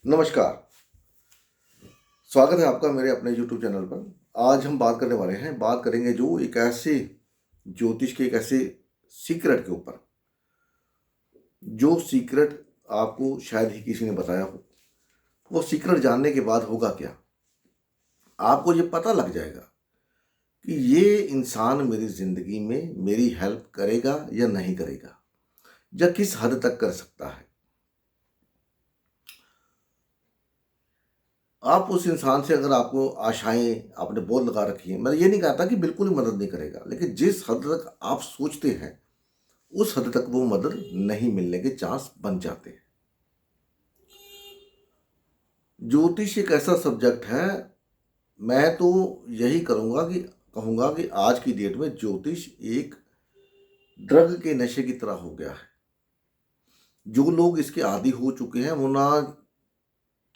नमस्कार। स्वागत है आपका मेरे अपने YouTube चैनल पर। आज हम बात करेंगे जो एक ऐसे ज्योतिष के एक ऐसे सीक्रेट के ऊपर, जो सीक्रेट आपको शायद ही किसी ने बताया हो। वो सीक्रेट जानने के बाद होगा क्या, आपको ये पता लग जाएगा कि ये इंसान मेरी ज़िंदगी में मेरी हेल्प करेगा या नहीं करेगा, या किस हद तक कर सकता है। आप उस इंसान से अगर आपको आशाएं आपने बहुत लगा रखी हैं, मैं ये नहीं कहता कि बिल्कुल ही मदद नहीं करेगा, लेकिन जिस हद तक आप सोचते हैं उस हद तक वो मदद नहीं मिलने के चांस बन जाते हैं। ज्योतिष एक ऐसा सब्जेक्ट है, मैं तो यही कहूँगा कि आज की डेट में ज्योतिष एक ड्रग के नशे की तरह हो गया है। जो लोग इसके आदी हो चुके हैं वो ना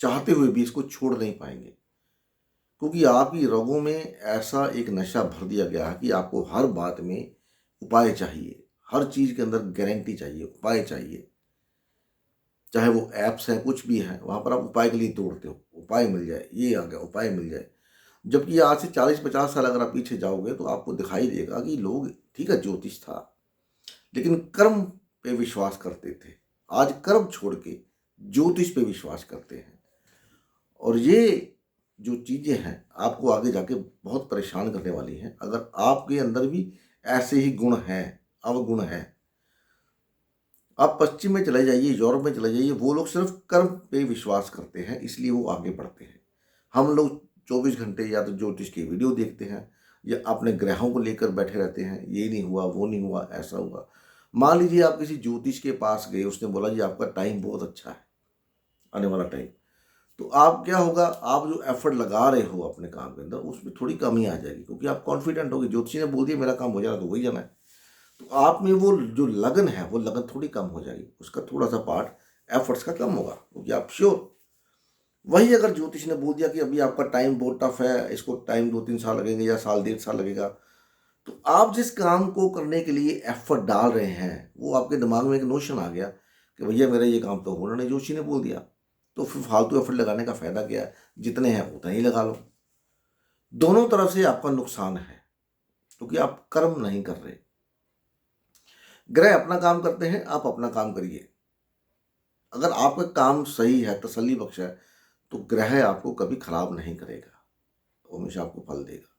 चाहते हुए भी इसको छोड़ नहीं पाएंगे, क्योंकि आपकी रगों में ऐसा एक नशा भर दिया गया है कि आपको हर बात में उपाय चाहिए, हर चीज़ के अंदर गारंटी चाहिए, उपाय चाहिए। चाहे वो ऐप्स हैं, कुछ भी है, वहाँ पर आप उपाय के लिए दौड़ते हो, उपाय मिल जाए, ये आ गया उपाय मिल जाए। जबकि आज से 40-50 साल अगर आप पीछे जाओगे तो आपको दिखाई देगा कि लोग, ठीक है ज्योतिष था, लेकिन कर्म पे विश्वास करते थे। आज कर्म छोड़ के ज्योतिष पे विश्वास करते हैं, और ये जो चीज़ें हैं आपको आगे जाके बहुत परेशान करने वाली हैं। अगर आपके अंदर भी ऐसे ही गुण हैं, अवगुण हैं, आप पश्चिम में चले जाइए, यूरोप में चले जाइए, वो लोग सिर्फ कर्म पे विश्वास करते हैं, इसलिए वो आगे बढ़ते हैं। हम लोग 24 घंटे या तो ज्योतिष की वीडियो देखते हैं या अपने ग्रहों को लेकर बैठे रहते हैं, ये नहीं हुआ, वो नहीं हुआ, ऐसा हुआ। मान लीजिए आप किसी ज्योतिष के पास गए, उसने बोला जी आपका टाइम बहुत अच्छा है, आने वाला टाइम, तो आप क्या होगा, आप जो एफर्ट लगा रहे हो अपने काम के अंदर उसमें थोड़ी कमी आ जाएगी, क्योंकि आप कॉन्फिडेंट होगे, ज्योतिषी ने बोल दिया मेरा काम हो जाएगा तो वही जाना है। तो आप में वो जो लगन है वो लगन थोड़ी कम हो जाएगी, उसका थोड़ा सा पार्ट एफर्ट्स का कम होगा, क्योंकि आप श्योर। वही अगर ज्योतिष ने बोल दिया कि अभी आपका टाइम बहुत टफ है, इसको टाइम 2-3 साल लगेंगे या साल 1.5 साल लगेगा, तो आप जिस काम को करने के लिए एफर्ट डाल रहे हैं वो आपके दिमाग में एक नोशन आ गया कि भैया मेरा ये काम तो होना नहीं, ज्योतिषी ने बोल दिया, तो फिर फालतू एफर्ट लगाने का फायदा क्या है, जितने हैं उतना ही लगा लो। दोनों तरफ से आपका नुकसान है, क्योंकि आप कर्म नहीं कर रहे। ग्रह अपना काम करते हैं, आप अपना काम करिए। अगर आपका काम सही है, तसल्ली बख्श है, तो ग्रह आपको कभी खराब नहीं करेगा, वो हमेशा आपको फल देगा।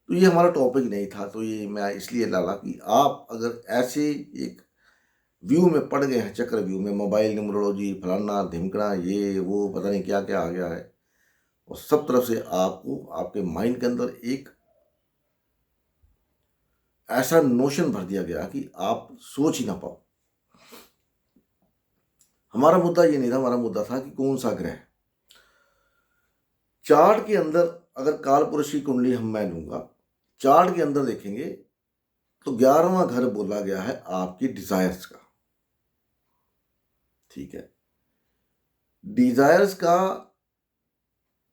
तो ये हमारा टॉपिक नहीं था, तो ये मैं इसलिए डाला कि आप अगर ऐसे एक व्यू में पड़ गए हैं, चक्र व्यू में, मोबाइल न्यूमरोलॉजी, फलाना ढिमकना, ये वो पता नहीं क्या क्या आ गया है, और सब तरफ से आपको आपके माइंड के अंदर एक ऐसा नोशन भर दिया गया कि आप सोच ही ना पाओ। हमारा मुद्दा ये नहीं था, हमारा मुद्दा था कि कौन सा ग्रह चार्ट के अंदर, अगर काल पुरुष की कुंडली मैं लूंगा, चार्ट के अंदर देखेंगे तो 11वां घर बोला गया है आपकी डिजायर्स का। ठीक है, डिजायर्स का,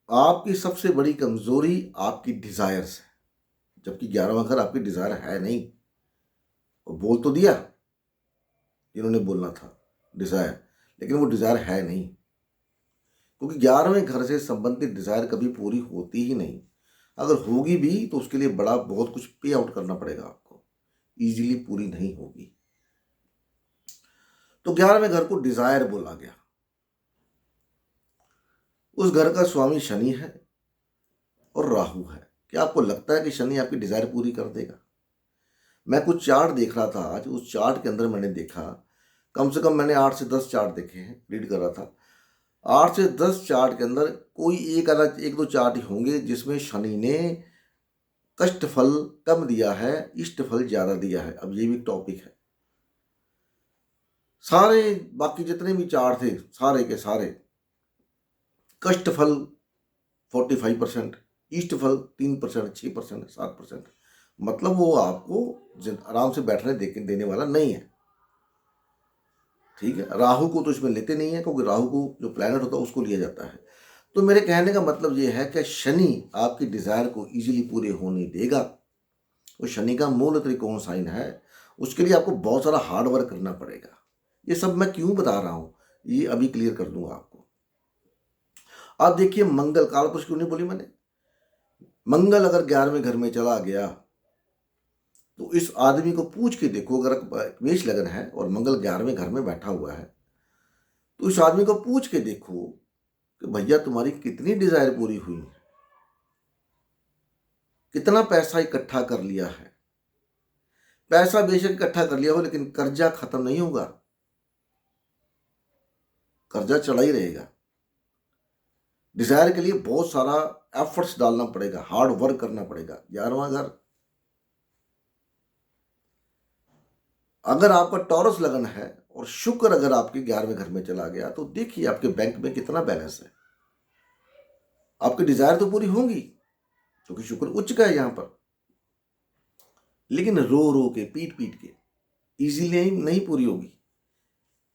आपकी सबसे बड़ी कमजोरी आपकी डिजायर्स है, जबकि 11वां घर आपकी डिजायर है नहीं। और बोल तो दिया जिन्होंने बोलना था डिजायर, लेकिन वो डिजायर है नहीं, क्योंकि 11वें घर से संबंधित डिजायर कभी पूरी होती ही नहीं। अगर होगी भी तो उसके लिए बड़ा बहुत कुछ पे आउट करना पड़ेगा आपको, इजीली पूरी नहीं होगी। तो 11वें घर को डिजायर बोला गया। उस घर का स्वामी शनि है और राहु है। क्या आपको लगता है कि शनि आपकी डिजायर पूरी कर देगा? मैं कुछ चार्ट देख रहा था आज, उस चार्ट के अंदर मैंने देखा, कम से कम मैंने 8 से 10 चार्ट देखे हैं, रीड कर रहा था। 8 से 10 चार्ट के अंदर कोई एक दो चार्ट ही होंगे जिसमें शनि ने कष्ट फल कम दिया है, इष्ट फल ज्यादा दिया है। अब ये भी टॉपिक है। सारे बाकी जितने भी चार्ट थे, सारे के सारे कष्ट फल 45%, इष्ट फल 3%, 6%, 7%। मतलब वो आपको आराम से बैठने देने वाला नहीं है। ठीक है, राहु को तो इसमें लेते नहीं है, क्योंकि राहु को जो प्लैनेट होता है उसको लिया जाता है। तो मेरे कहने का मतलब ये है कि शनि आपकी डिजायर को इजीली पूरे होने देगा। वो शनि का मूल त्रिकोण साइन है, उसके लिए आपको बहुत सारा हार्ड वर्क करना पड़ेगा। ये सब मैं क्यों बता रहा हूँ, ये अभी क्लियर कर दूंगा आपको। आप देखिए मंगल, कालपुरुष क्यों नहीं बोली मैंने, मंगल अगर 11वें घर में चला गया तो इस आदमी को पूछ के देखो, अगर मेष लगन है और मंगल 11वें घर में बैठा हुआ है तो इस आदमी को पूछ के देखो कि भैया तुम्हारी कितनी डिजायर पूरी हुई है, कितना पैसा इकट्ठा कर लिया है। पैसा बेशक इकट्ठा कर लिया हो लेकिन कर्जा खत्म नहीं होगा, कर्जा चढ़ा ही रहेगा। डिजायर के लिए बहुत सारा एफर्ट्स डालना पड़ेगा, हार्ड वर्क करना पड़ेगा। 11वां घर अगर आपका टॉरस लगन है और शुक्र अगर आपके 11वें घर में चला गया तो देखिए आपके बैंक में कितना बैलेंस है। आपकी डिजायर तो पूरी होंगी क्योंकि शुक्र उच्च का है यहां पर, लेकिन रो रो के पीट पीट के इजीली नहीं पूरी होगी,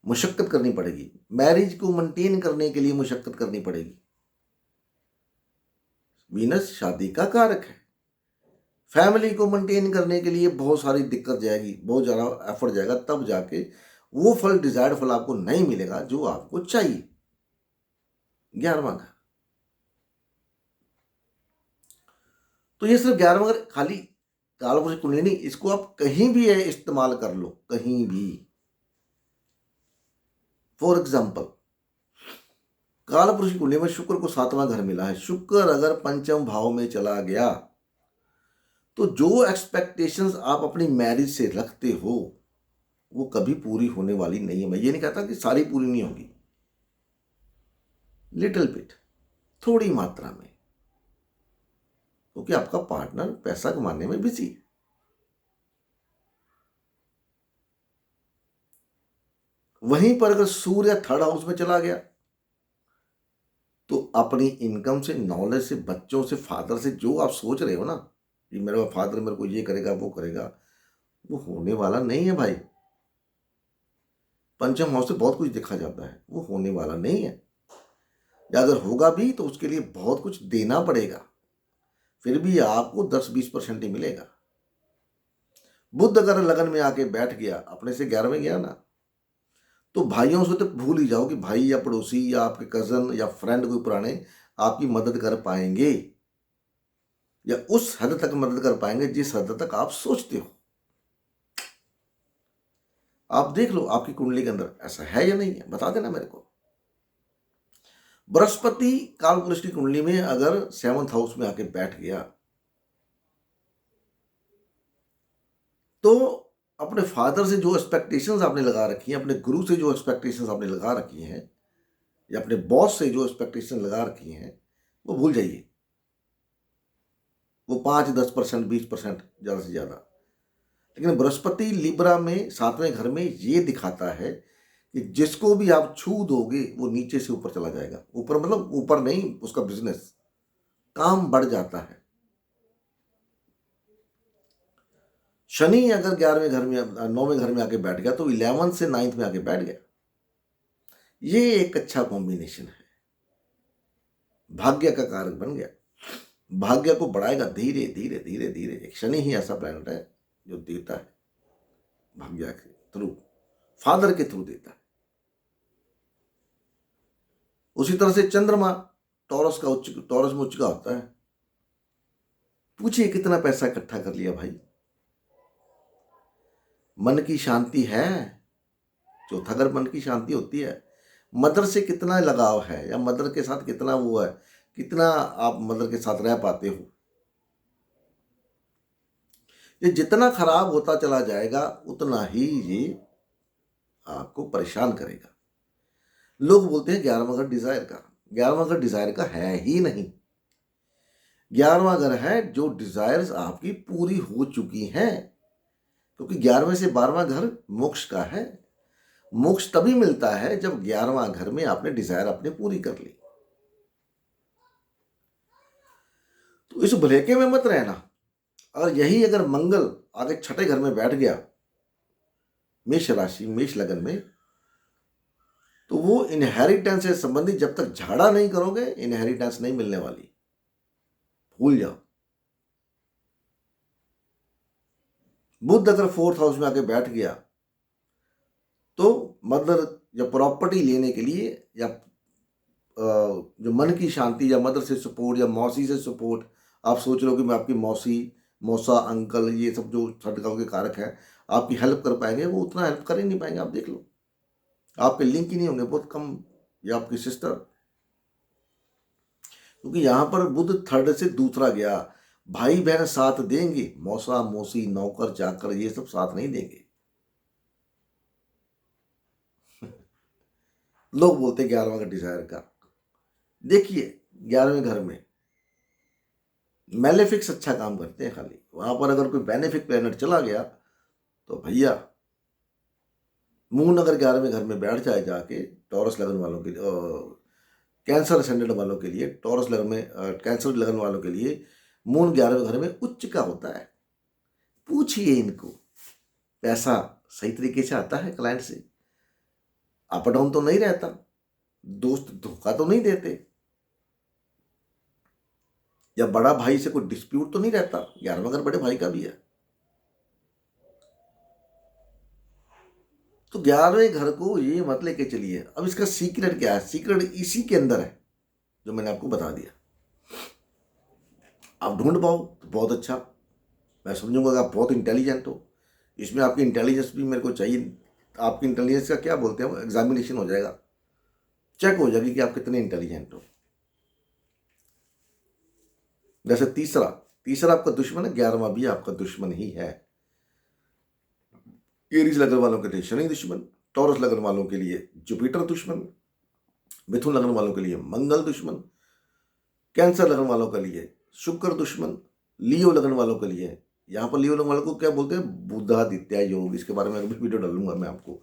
मुशक्कत करनी पड़ेगी। मैरिज को मेंटेन करने के लिए मुशक्कत करनी पड़ेगी। वीनस शादी का कारक है, फैमिली को मेंटेन करने के लिए बहुत सारी दिक्कत जाएगी, बहुत ज़्यादा एफर्ट जाएगा, तब जाके वो फल, डिजायर्ड फल आपको नहीं मिलेगा जो आपको चाहिए। 11वां घर तो ये सिर्फ 11वां घर खाली कालपुरुष कुंडली नहीं, इसको आप कहीं भी इस्तेमाल कर लो, कहीं भी। फॉर एग्जाम्पल कालपुरुष कुंडली में शुक्र को 7वां घर मिला है, शुक्र अगर पंचम भाव में चला गया तो जो एक्सपेक्टेशंस आप अपनी मैरिज से रखते हो वो कभी पूरी होने वाली नहीं है। मैं ये नहीं कहता कि सारी पूरी नहीं होगी, लिटिल बिट, थोड़ी मात्रा में, क्योंकि आपका पार्टनर पैसा कमाने में बिजी है। वहीं पर अगर सूर्य 3rd हाउस में चला गया तो अपनी इनकम से, नॉलेज से, बच्चों से, फादर से जो आप सोच रहे हो ना कि मेरा फादर मेरे को ये करेगा वो करेगा, वो होने वाला नहीं है भाई। पंचम हाउस से बहुत कुछ देखा जाता है, वो होने वाला नहीं है। या अगर होगा भी तो उसके लिए बहुत कुछ देना पड़ेगा, फिर भी आपको 10-20% ही मिलेगा। बुध अगर लगन में आके बैठ गया, अपने से 11वें गया ना, तो भाइयों से तो भूल ही जाओ कि भाई या पड़ोसी या आपके कजन या फ्रेंड कोई पुराने आपकी मदद कर पाएंगे, या उस हद तक मदद कर पाएंगे जिस हद तक आप सोचते हो। आप देख लो आपकी कुंडली के अंदर ऐसा है या नहीं है, बता देना मेरे को। बृहस्पति कालपुरुष की कुंडली में अगर 7th हाउस में आके बैठ गया तो अपने फादर से जो एक्सपेक्टेशंस आपने लगा रखी हैं, अपने गुरु से जो एक्सपेक्टेशंस आपने लगा रखी हैं, या अपने बॉस से जो एक्सपेक्टेशन लगा रखी हैं, वो भूल जाइए। वो 5-10%, 20% ज़्यादा से ज़्यादा। लेकिन बृहस्पति लिब्रा में 7वें घर में ये दिखाता है कि जिसको भी आप छू दोगे वो नीचे से ऊपर चला जाएगा। ऊपर मतलब ऊपर नहीं, उसका बिजनेस, काम बढ़ जाता है। शनि अगर 11वें घर में, 9वें घर में आके बैठ गया तो 11th से 9th में आके बैठ गया। ये एक अच्छा कॉम्बिनेशन है, भाग्य का कारक बन गया, भाग्य को बढ़ाएगा धीरे धीरे धीरे धीरे। एक शनि ही ऐसा प्लैनेट है जो देता है भाग्य के थ्रू, फादर के थ्रू देता है। उसी तरह से चंद्रमा टॉरस में उच्च का होता है। पूछिए कितना पैसा इकट्ठा कर लिया भाई, मन की शांति है। चौथा घर मन की शांति होती है। मदर से कितना लगाव है, या मदर के साथ कितना वो है, कितना आप मदर के साथ रह पाते हो। ये जितना खराब होता चला जाएगा उतना ही ये आपको परेशान करेगा। लोग बोलते हैं 11वां घर डिजायर का, 11वां घर डिजायर का है ही नहीं। 11वां घर है जो डिजायर्स आपकी पूरी हो चुकी हैं, क्योंकि 11वें से 12वां घर मोक्ष का है। मोक्ष तभी मिलता है जब 11वां घर में आपने डिजायर अपनी पूरी कर ली। तो इस भलेके में मत रहना। और यही अगर मंगल आगे 6ठे घर में बैठ गया, मेष राशि, मेष लगन में, तो वो इनहेरिटेंस से संबंधित जब तक झाड़ा नहीं करोगे इनहेरिटेंस नहीं मिलने वाली, भूल जाओ। बुध अगर 4th हाउस में आके बैठ गया तो मदर या प्रॉपर्टी लेने के लिए या जो मन की शांति या मदर से सपोर्ट या मौसी से सपोर्ट, आप सोच रहे हो कि मैं आपकी मौसी, मौसा, अंकल, ये सब जो षटकों के कारक हैं आपकी हेल्प कर पाएंगे, वो उतना हेल्प कर ही नहीं पाएंगे। आप देख लो, आपके लिंक ही नहीं होंगे, बहुत कम, या आपकी सिस्टर, क्योंकि यहां पर बुध थर्ड से दूसरा गया। भाई बहन साथ देंगे, मौसा, मौसी, नौकर चाकर ये सब साथ नहीं देंगे। लोग बोलते 11वां का डिजायर का, देखिए 11वें घर में मैलेफिक्स अच्छा काम करते हैं, खाली वहां पर अगर कोई बेनिफिक प्लेनेट चला गया तो भैया, मून अगर 11वें घर में बैठ जाए जाके, टॉरस लगन वालों के लिए, कैंसर असेंडेंट वालों के लिए, टॉरस लगन में कैंसर लगन वालों के लिए मून 11वें घर में उच्च का होता है। पूछिए इनको, पैसा सही तरीके से आता है क्लाइंट से, अप डाउन तो नहीं रहता, दोस्त धोखा तो नहीं देते, या बड़ा भाई से कोई डिस्प्यूट तो नहीं रहता। 11वां घर बड़े भाई का भी है। तो 11वें घर को ये मत लेके चलिए। अब इसका सीक्रेट क्या है? सीक्रेट इसी के अंदर है जो मैंने आपको बता दिया। आप ढूंढ पाओ तो बहुत अच्छा, मैं समझूंगा कि आप बहुत इंटेलिजेंट हो। इसमें आपकी इंटेलिजेंस भी मेरे को चाहिए। आपकी इंटेलिजेंस का क्या बोलते हैं, एग्जामिनेशन हो जाएगा, चेक हो जाएगी कि आप कितने इंटेलिजेंट हो। जैसे तीसरा तीसरा आपका दुश्मन है, 11वां भी आपका दुश्मन ही है। एरीज लगन वालों के लिए शनि दुश्मन, टॉरस लगन वालों के लिए जुपिटर दुश्मन, मिथुन लगन वालों के लिए मंगल दुश्मन, कैंसर लगन वालों के लिए शुक्र दुश्मन, लियो लगन वालों के लिए, यहाँ पर लियो लगन वालों को क्या बोलते हैं, बुधादित्य योग। इसके बारे में अभी वीडियो डालूंगा, मैं आपको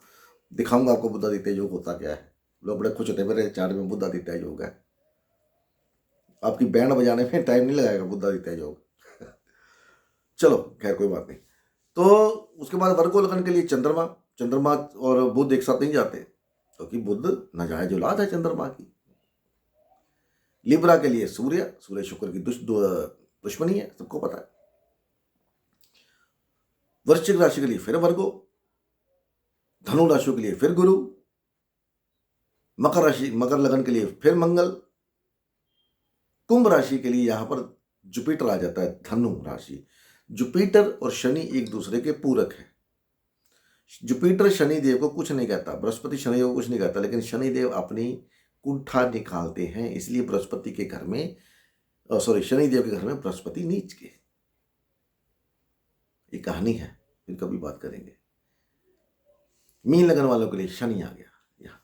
दिखाऊंगा आपको बुधादित्य योग होता क्या है। लोग बड़े खुश होते हैं मेरे चार्ट में बुधादित्य योग है। आपकी बैंड बजाने में टाइम नहीं लगाएगा बुधादित्य योग। चलो खैर कोई बात नहीं। तो उसके बाद वर्गो लगन के लिए चंद्रमा, चंद्रमा और बुध एक साथ नहीं जाते, क्योंकि बुध नाजायज औलाद है चंद्रमा की। लिब्रा के लिए सूर्य, सूर्य शुक्र की दुश्मनी है, सबको पता है। वृश्चिक राशि के लिए फिर वर्गो, धनु राशि के लिए फिर गुरु, मकर लगन के लिए फिर मंगल, कुंभ राशि के लिए यहां पर जुपिटर आ जाता है, धनु राशि। जुपिटर और शनि एक दूसरे के पूरक हैं। जुपिटर शनिदेव को कुछ नहीं कहता, बृहस्पति शनिदेव को कुछ नहीं कहता, लेकिन शनिदेव अपनी कुंठा निकालते हैं, इसलिए बृहस्पति के घर में, शनिदेव के घर में बृहस्पति नीच के। ये कहानी है, फिर कभी बात करेंगे। मीन लगन वालों के लिए शनि आ गया यहां।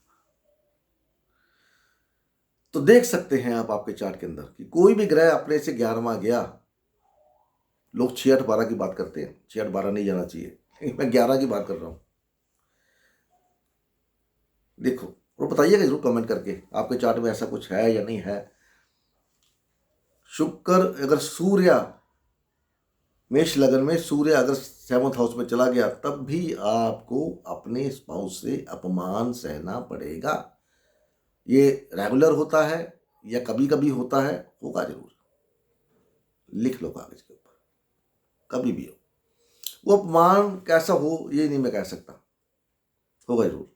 तो देख सकते हैं आप आपके चार्ट के अंदर कि कोई भी ग्रह अपने से 11वां गया, लोग 6-8-12 की बात करते हैं, 6-8-12 नहीं जाना चाहिए, मैं 11 की बात कर रहा हूं। देखो और बताइएगा जरूर कमेंट करके, आपके चार्ट में ऐसा कुछ है या नहीं है। शुक्र अगर सूर्य मेष लगन में, सूर्य अगर 7th हाउस में चला गया, तब भी आपको अपने स्पाउस से अपमान सहना पड़ेगा। ये रेगुलर होता है या कभी कभी होता है, होगा जरूर, लिख लो कागज के ऊपर, कभी भी हो। वो अपमान कैसा हो ये नहीं मैं कह सकता, होगा जरूर।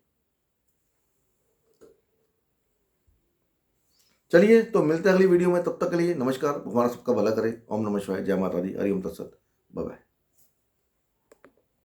चलिए तो मिलते हैं अगली वीडियो में, तब तक के लिए नमस्कार, भगवान सबका भला करे। ओम नमः शिवाय, जय माता दी, हरि ओम तत्सत, बाय बाय।